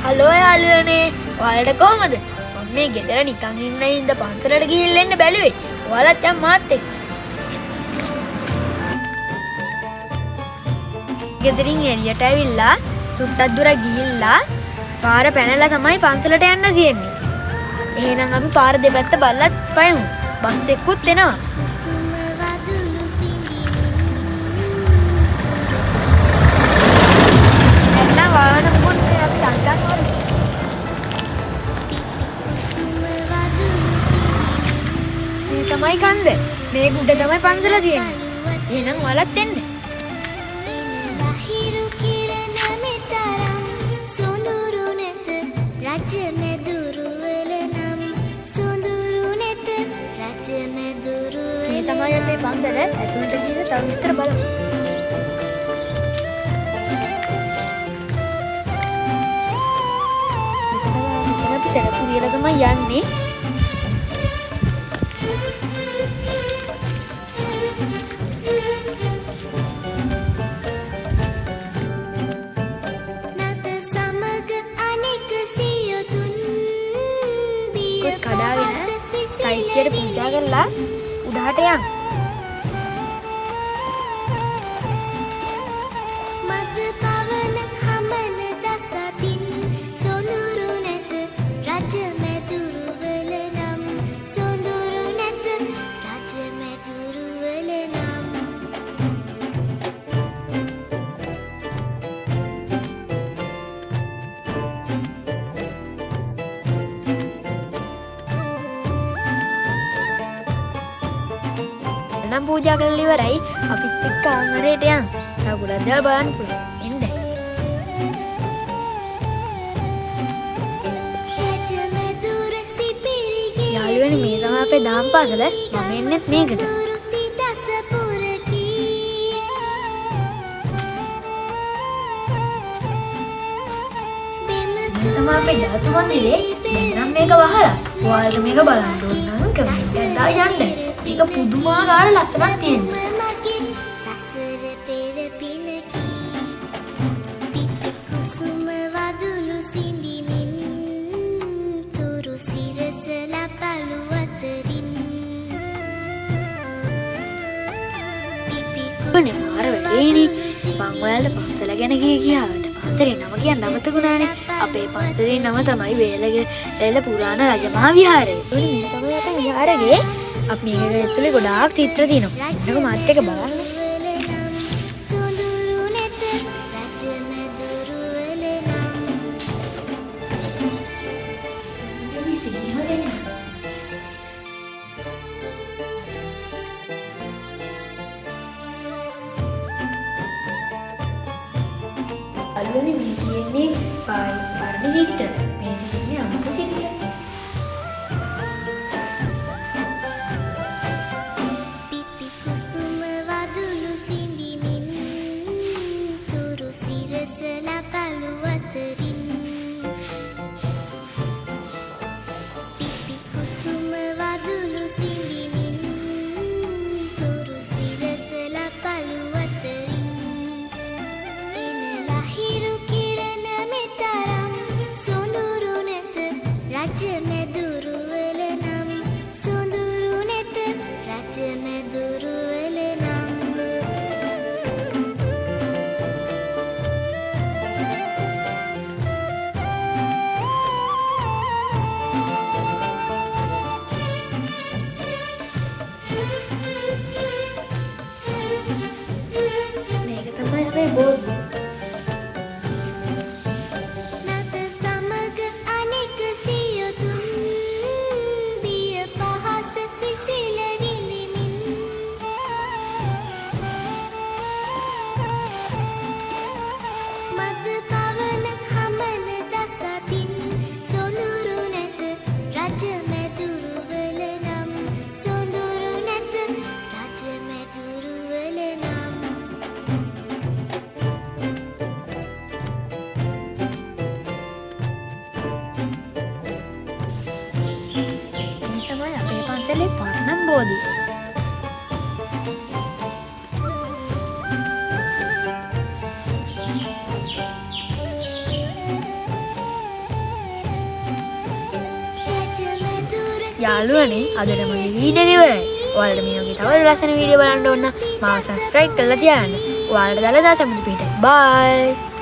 Hello යාළුවනේ. ඔයාලට කොහමද? මම මේ ගෙදර නිකන් ඉන්න හින්දා පන්සලට ගිහිල්ලා එන්න බැලුවේ. ඔයාලත් දැන් මාත් එක්ක. ගෙදරින් එළියට ඇවිල්ලා සුට්ටක් දුර ගිහිල්ලා පාර පැනලා තමයි පන්සලට යන්න තියෙන්නේ. එහෙනම් අපි පාර දෙපැත්ත බලලා පයමු. බස් එක්කුත් එනවා. නැත්නම් වාහන මුකුත් අපි සංකල්ප කරමු. මේ තමයි කන්ද. මේ උඩ තමයි පන්සල තියෙන්නේ. එහෙනම් ඔයාලත් එන්න. මේ තමයි අපේ පන්සල. ඇතුළට ගිහින් තව විස්තර බලමු. අපි සරපු වියලා තමයි යන්නේ. සයිච්චයට පූජා කරලා උඩහට යන්න. නම් පූජා කරලා ඉවරයි. අපිත් එක්ක කාමරේට යන්න. තව ගොඩක් දේවල් බලන්න පුළුවන්. එන්න. යාළුවනේ මේ තමයි අපේ දහම් පාසල. මම එන්නෙත් මේකට. මේ තමයි අපේ ධාතු මන්දිරේ. දැන් මේක වහලා. ඔයාලට මේක බලන්න ඕන නම් කමෙන්ට් එකක් දාලා යන්න. මේක පුදුමාකාර ලස්සනක් තියෙනවා. අනේ මාර වෙලේනේ. මං ඔයාලට පන්සල ගැන කියාවට පන්සලේ නම කියන්න අමතකුණානේ. අපේ පන්සලේ නම තමයි වේලගල පුරාණ රජමහා විහාරය. මේ තමයි අපේ විහාරයේ අපි මේක ඇතුලේ ගොඩාක් චිත්‍ර තියෙනවා. ඒක මාත් එක්ක බලන්න. අල්ලුනේ මේ කියන්නේ පරණ චිත්‍ර. මේ කියන්නේ අමුතු චිත්‍ර. පරණම් බෝධි. යාළුවනේ අදට මගේ වීඩියෝ එක ඉවරයි. ඔයාලට මේ වගේ තවත් ලස්සන වීඩියෝ බලන්න ඕන නම් මාව සබ්ස්ක්‍රයිබ් කරලා තියාගන්න. ඔයාලට දලදා සමිති පිටයි. බයි.